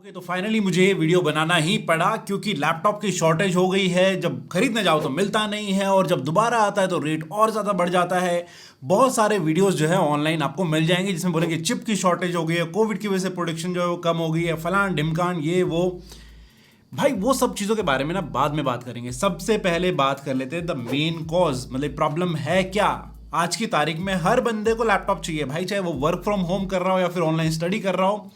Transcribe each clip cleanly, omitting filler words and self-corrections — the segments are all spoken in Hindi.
ओके, तो फाइनली मुझे ये वीडियो बनाना ही पड़ा क्योंकि लैपटॉप की शॉर्टेज हो गई है। जब खरीदने जाओ तो मिलता नहीं है और जब दोबारा आता है तो रेट और ज़्यादा बढ़ जाता है। बहुत सारे वीडियोस जो है ऑनलाइन आपको मिल जाएंगे जिसमें बोलेंगे चिप की शॉर्टेज हो गई है, कोविड की वजह से प्रोडक्शन जो है वो कम हो गई है, फलान ढिमकान ये वो। भाई वो सब चीज़ों के बारे में ना बाद में बात करेंगे। सबसे पहले बात कर लेते हैं द मेन कॉज, मतलब प्रॉब्लम है क्या। आज की तारीख में हर बंदे को लैपटॉप चाहिए भाई, चाहे वो वर्क फ्रॉम होम कर रहा हो या फिर ऑनलाइन स्टडी कर रहा हो।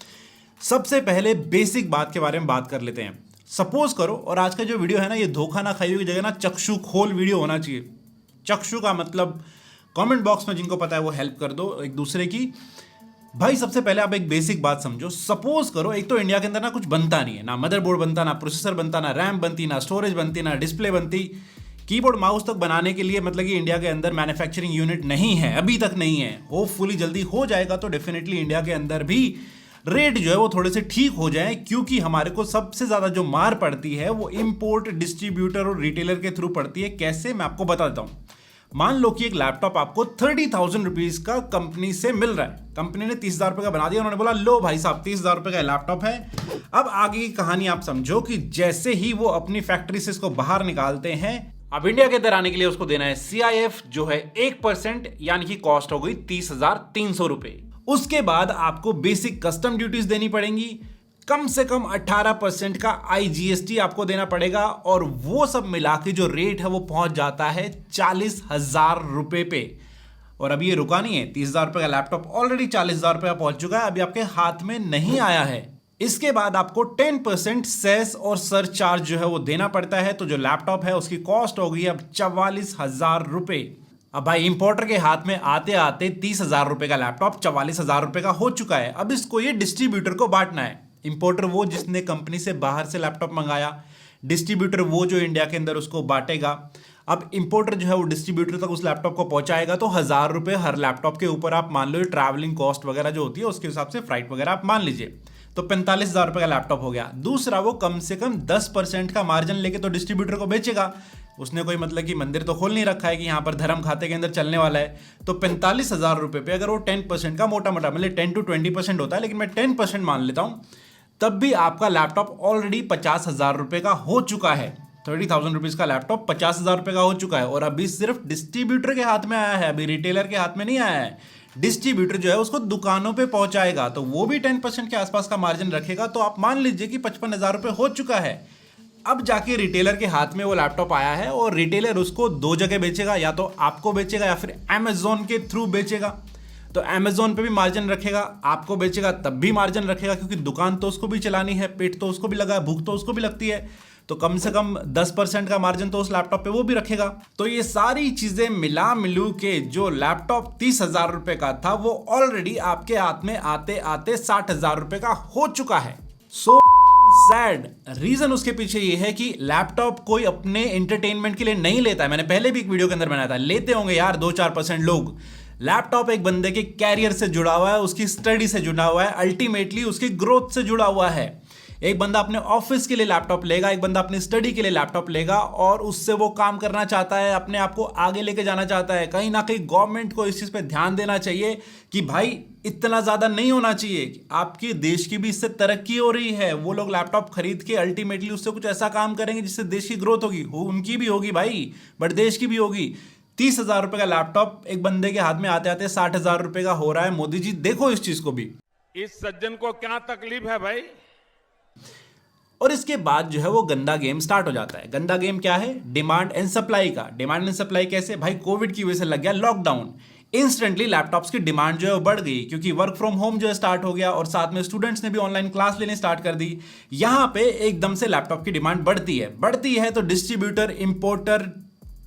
सबसे पहले बेसिक बात के बारे में बात कर लेते हैं। सपोज करो, और आज का जो वीडियो है ना ये धोखा ना खाइए की जगह ना चक्षु खोल वीडियो होना चाहिए। चक्षु का मतलब कमेंट बॉक्स में जिनको पता है वो हेल्प कर दो एक दूसरे की। भाई सबसे पहले आप एक बेसिक बात समझो। सपोज करो एक तो इंडिया के अंदर ना कुछ बनता नहीं है, ना मदरबोर्ड बनता, ना प्रोसेसर बनता, ना रैम बनती, ना स्टोरेज बनती, ना डिस्प्ले बनती। कीबोर्ड माउस तक बनाने के लिए मतलब कि इंडिया के अंदर मैन्युफैक्चरिंग यूनिट नहीं है, अभी तक नहीं है। होपफुली जल्दी हो जाएगा तो डेफिनेटली इंडिया के अंदर भी रेट जो है वो थोड़े से ठीक हो जाए, क्योंकि हमारे को सबसे ज्यादा जो मार पड़ती है वो इंपोर्ट, डिस्ट्रीब्यूटर और रिटेलर के थ्रू पड़ती है। कैसे, मैं आपको बता देता हूं। मान लो कि एक लैपटॉप आपको 30,000 रुपीज का कंपनी से मिल रहा है। कंपनी ने 30,000 रुपए का बना दिया, उन्होंने बोला लो भाई साहब 30,000 रुपए का लैपटॉप है। अब आगे की कहानी आप समझो कि जैसे ही वो अपनी फैक्ट्री से इसको बाहर निकालते हैं, अब इंडिया के अंदर आने के लिए उसको देना है CIF जो है 1%, यानी कि कॉस्ट हो गई 30,300 रुपए। उसके बाद आपको बेसिक कस्टम ड्यूटीज देनी पड़ेंगी, कम से कम 18% का IGST आपको देना पड़ेगा, और वो सब मिला के जो रेट है वो पहुंच जाता है 40,000 रुपए पे। और अभी ये रुका नहीं है, 30,000 रुपए का लैपटॉप ऑलरेडी 40,000 रुपए पहुंच चुका है, अभी आपके हाथ में नहीं आया है। इसके बाद आपको 10% सेस और सरचार्ज जो है वो देना पड़ता है। तो जो लैपटॉप है उसकी कॉस्ट हो गई अब 44,000 रुपए। अब भाई इंपोर्टर के हाथ में आते आते 30,000 रुपए का लैपटॉप 44,000 रुपए का हो चुका है। अब इसको ये डिस्ट्रीब्यूटर को बांटना है। इंपोर्टर वो जिसने कंपनी से बाहर से लैपटॉप मंगाया, डिस्ट्रीब्यूटर वो जो इंडिया के अंदर उसको बांटेगा। अब इंपोर्टर जो है वो डिस्ट्रीब्यूटर तक उस लैपटॉप को पहुंचाएगा, तो 1,000 रुपए हर लैपटॉप के ऊपर आप मान लो, ट्रैवलिंग कॉस्ट वगैरह जो होती है उसके हिसाब से फ्लाइट वगैरह आप मान लीजिए, तो 45,000 रुपए का लैपटॉप हो गया। दूसरा, वो कम से कम 10% का मार्जिन लेके तो डिस्ट्रीब्यूटर को बेचेगा। उसने कोई मतलब कि मंदिर तो खोल नहीं रखा है कि यहां पर धर्म खाते के अंदर चलने वाला है। तो 45,000 रुपए पे अगर वो 10% का मोटा मोटा मतलब 10 to 20% होता है, लेकिन मैं 10% मान लेता हूं, तब भी आपका लैपटॉप ऑलरेडी 50,000 रुपए का हो चुका है। 30,000 रुपीज का लैपटॉप 50,000 रुपए का हो चुका है, और अभी सिर्फ डिस्ट्रीब्यूटर के हाथ में आया है, अभी रिटेलर के हाथ में नहीं आया है। डिस्ट्रीब्यूटर जो है उसको दुकानों पे पहुंचाएगा, तो वो भी 10% के आसपास का मार्जिन रखेगा। तो आप मान लीजिए कि 55,000 रुपए हो चुका है। अब जाके रिटेलर के हाथ में वो लैपटॉप आया है, और रिटेलर उसको दो जगह बेचेगा, या तो आपको बेचेगा या फिर अमेजोन के थ्रू बेचेगा। तो अमेजोन पे भी मार्जिन रखेगा, आपको बेचेगा तब भी मार्जिन रखेगा, क्योंकि दुकान तो उसको भी चलानी है, पेट तो उसको भी लगा है, भूख तो उसको भी लगती है। तो कम से कम 10% का मार्जिन तो उस लैपटॉप पे वो भी रखेगा। तो ये सारी चीजें मिला मिलू के जो लैपटॉप 30,000 रुपए का था वो ऑलरेडी आपके हाथ में आते आते 60,000 रुपए का हो चुका है। So sad. रीजन उसके पीछे ये है कि लैपटॉप कोई अपने एंटरटेनमेंट के लिए नहीं लेता है। मैंने पहले भी एक वीडियो के अंदर बनाया था, लेते होंगे यार 2-4% लोग। लैपटॉप एक बंदे के कैरियर से जुड़ा हुआ है, उसकी स्टडी से जुड़ा हुआ है, अल्टीमेटली उसकी ग्रोथ से जुड़ा हुआ है। एक बंदा अपने ऑफिस के लिए लैपटॉप लेगा, एक बंदा अपनी स्टडी के लिए लैपटॉप लेगा, और उससे वो काम करना चाहता है, अपने आप को आगे लेके जाना चाहता है। कहीं ना कहीं गवर्नमेंट को इस चीज पे ध्यान देना चाहिए कि भाई इतना ज्यादा नहीं होना चाहिए। आपके देश की भी इससे तरक्की हो रही है, वो लोग लैपटॉप खरीद के अल्टीमेटली उससे कुछ ऐसा काम करेंगे जिससे देश की ग्रोथ होगी, उनकी भी होगी भाई, बट देश की भी होगी। 30,000 रुपए का लैपटॉप एक बंदे के हाथ में आते आते 60,000 रुपए का हो रहा है। मोदी जी देखो इस चीज को भी। इस सज्जन को क्या तकलीफ है भाई। और इसके बाद जो है वो गंदा गेम स्टार्ट हो जाता है। गंदा गेम क्या है? डिमांड एंड सप्लाई का। डिमांड एंड सप्लाई कैसे? भाई कोविड की वजह से लग गया लॉकडाउन, इंस्टेंटली लैपटॉप्स की डिमांड जो है वो बढ़ गई, क्योंकि वर्क फ्रॉम होम जो है स्टार्ट हो गया, और साथ में स्टूडेंट्स ने भी ऑनलाइन क्लास लेने स्टार्ट कर दी। यहां पे एकदम से लैपटॉप की डिमांड बढ़ती है तो डिस्ट्रीब्यूटर, इंपोर्टर,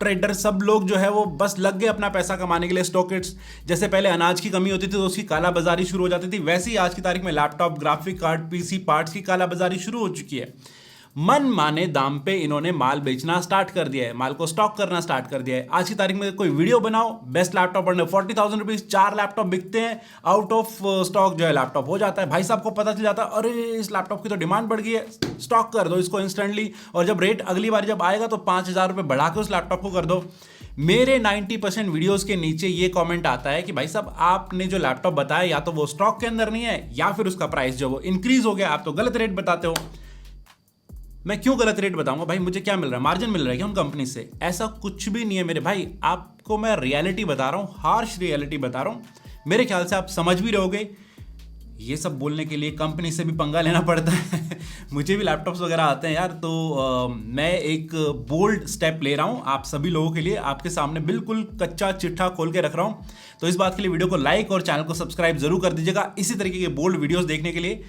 ट्रेडर सब लोग जो है वो बस लग गए अपना पैसा कमाने के लिए। स्टॉकेट्स, जैसे पहले अनाज की कमी होती थी तो उसकी कालाबाजारी शुरू हो जाती थी, वैसे ही आज की तारीख में laptop, graphic card, PC parts की कालाबाजारी शुरू हो चुकी है। मन माने दाम पे इन्होंने माल बेचना स्टार्ट कर दिया है, माल को स्टॉक करना स्टार्ट कर दिया है। आज की तारीख में कोई वीडियो बनाओ, best laptop under 40,000 rupees, 4 laptop बिकते हैं, आउट ऑफ स्टॉक जो है लैपटॉप हो जाता है। भाई साहब को पता चल जाता है अरे इस लैपटॉप की तो डिमांड बढ़ गई है, स्टॉक कर दो इसको इंस्टेंटली, और जब रेट अगली बार जब आएगा तो 5,000 रुपये बढ़ा के उस लैपटॉप को कर दो। मेरे 90% वीडियोस के नीचे ये कमेंट आता है कि भाई साहब आपने जो लैपटॉप बताया या तो वो स्टॉक के अंदर नहीं है या फिर उसका प्राइस जो वो इंक्रीज हो गया, आप तो गलत रेट बताते हो। मैं क्यों गलत रेट बताऊंगा भाई, मुझे क्या मिल रहा है, मार्जिन मिल रहा है क्या उन कंपनी से? ऐसा कुछ भी नहीं है मेरे भाई, आपको मैं रियलिटी बता रहा हूं, हार्श रियलिटी बता रहा हूं। मेरे ख्याल से आप समझ भी रहोगे। ये सब बोलने के लिए कंपनी से भी पंगा लेना पड़ता है मुझे भी लैपटॉप्स वगैरह आते हैं यार, तो मैं एक बोल्ड स्टेप ले रहा हूं आप सभी लोगों के लिए, आपके सामने बिल्कुल कच्चा चिट्ठा खोल के रख रहा हूं। तो इस बात के लिए वीडियो को लाइक और चैनल को सब्सक्राइब जरूर कर दीजिएगा इसी तरीके के बोल्ड वीडियोस देखने के लिए।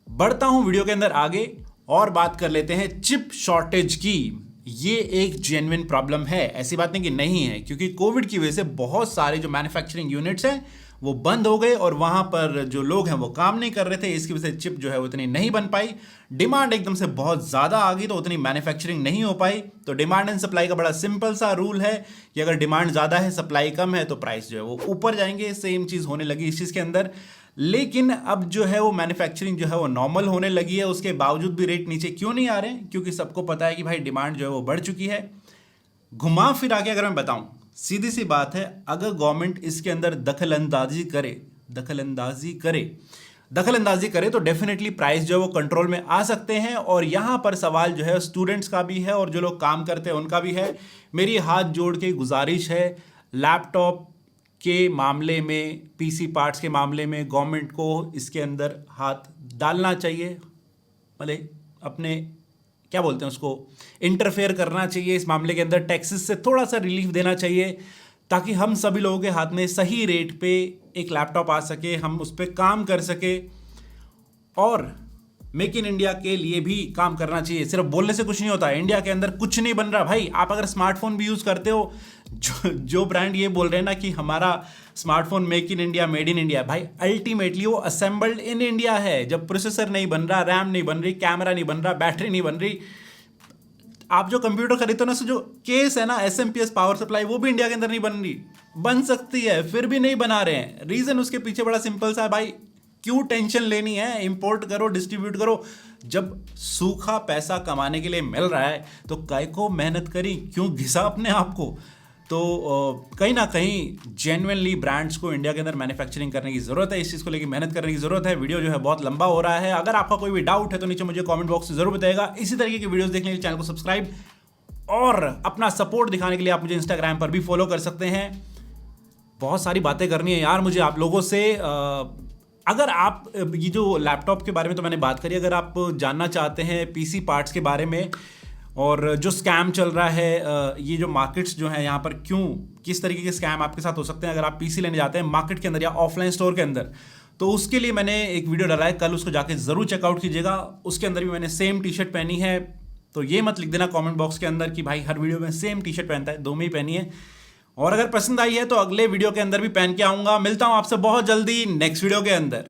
बढ़ता हूं वीडियो के अंदर आगे और बात कर लेते हैं चिप शॉर्टेज की। ये एक जेन्युइन प्रॉब्लम है, ऐसी बात नहीं कि नहीं है, क्योंकि कोविड की वजह से बहुत सारे जो मैन्युफैक्चरिंग यूनिट्स हैं वो बंद हो गए और वहां पर जो लोग हैं वो काम नहीं कर रहे थे। इसकी वजह से चिप जो है वो इतनी नहीं बन पाई, डिमांड एकदम से बहुत ज़्यादा आ गई तो उतनी मैन्युफैक्चरिंग नहीं हो पाई। तो डिमांड एंड सप्लाई का बड़ा सिंपल सा रूल है कि अगर डिमांड ज़्यादा है, सप्लाई कम है, तो प्राइस जो है वो ऊपर जाएंगे। सेम चीज़ होने लगी इस चीज़ के अंदर। लेकिन अब जो है वो मैन्युफैक्चरिंग जो है वो नॉर्मल होने लगी है, उसके बावजूद भी रेट नीचे क्यों नहीं आ रहे हैं? क्योंकि सबको पता है कि भाई डिमांड जो है वो बढ़ चुकी है। घुमा फिरा के अगर मैं बताऊं, सीधी सी बात है, अगर गवर्नमेंट इसके अंदर दखलंदाजी करे तो डेफिनेटली प्राइस जो है वो कंट्रोल में आ सकते हैं। और यहां पर सवाल जो है स्टूडेंट्स का भी है और जो लोग काम करते हैं उनका भी है। मेरी हाथ जोड़ के गुजारिश है, लैपटॉप के मामले में, पीसी पार्ट्स के मामले में गवर्नमेंट को इसके अंदर हाथ डालना चाहिए, भले अपने क्या बोलते हैं उसको, इंटरफेयर करना चाहिए इस मामले के अंदर। टैक्सेस से थोड़ा सा रिलीफ देना चाहिए ताकि हम सभी लोगों के हाथ में सही रेट पे एक लैपटॉप आ सके, हम उस पर काम कर सके। और मेक इन इंडिया के लिए भी काम करना चाहिए, सिर्फ बोलने से कुछ नहीं होता। इंडिया के अंदर कुछ नहीं बन रहा भाई। आप अगर स्मार्टफोन भी यूज़ करते हो, जो ब्रांड ये बोल रहे हैं ना कि हमारा smartphone make in India, made in India, भाई अल्टीमेटली वो असेंबल्ड इन इंडिया है। जब प्रोसेसर नहीं बन रहा, रैम नहीं बन रही, कैमरा नहीं बन रहा, बैटरी नहीं बन रही, आप जो कंप्यूटर खरीदते हो ना, जो केस है ना, एसएमपीएस पावर सप्लाई, वो भी इंडिया के अंदर नहीं बन रही। बन सकती है, फिर भी नहीं बना रहे हैं। रीजन उसके पीछे बड़ा सिंपल सा है भाई, क्यों टेंशन लेनी है, इंपोर्ट करो, डिस्ट्रीब्यूट करो। जब सूखा पैसा कमाने के लिए मिल रहा है तो काय को मेहनत करी, क्यों घिसा अपने आप को? तो कहीं ना कहीं जेन्युइनली ब्रांड्स को इंडिया के अंदर मैन्युफैक्चरिंग करने की ज़रूरत है, इस चीज़ को लेकर मेहनत करने की ज़रूरत है। वीडियो जो है बहुत लंबा हो रहा है, अगर आपका कोई भी डाउट है तो नीचे मुझे कमेंट बॉक्स में ज़रूर बताइएगा। इसी तरीके की वीडियोस देखने के लिए चैनल को सब्सक्राइब और अपना सपोर्ट दिखाने के लिए आप मुझे इंस्टाग्राम पर भी फॉलो कर सकते हैं। बहुत सारी बातें करनी है यार मुझे आप लोगों से। अगर आप ये जो लैपटॉप के बारे में तो मैंने बात करी, अगर आप जानना चाहते हैं पीसी पार्ट्स के बारे में और जो स्कैम चल रहा है, ये जो मार्केट्स जो है यहाँ पर क्यों, किस तरीके के स्कैम आपके साथ हो सकते हैं अगर आप पीसी लेने जाते हैं मार्केट के अंदर या ऑफलाइन स्टोर के अंदर, तो उसके लिए मैंने एक वीडियो डाला है, कल उसको जाके ज़रूर चेकआउट कीजिएगा। उसके अंदर भी मैंने सेम टी शर्ट पहनी है, तो ये मत लिख देना कमेंट बॉक्स के अंदर कि भाई हर वीडियो में सेम टी शर्ट पहनता है, दो में ही पहनी है। और अगर पसंद आई है तो अगले वीडियो के अंदर भी पहन के आऊँगा। मिलता हूँ आपसे बहुत जल्दी नेक्स्ट वीडियो के अंदर।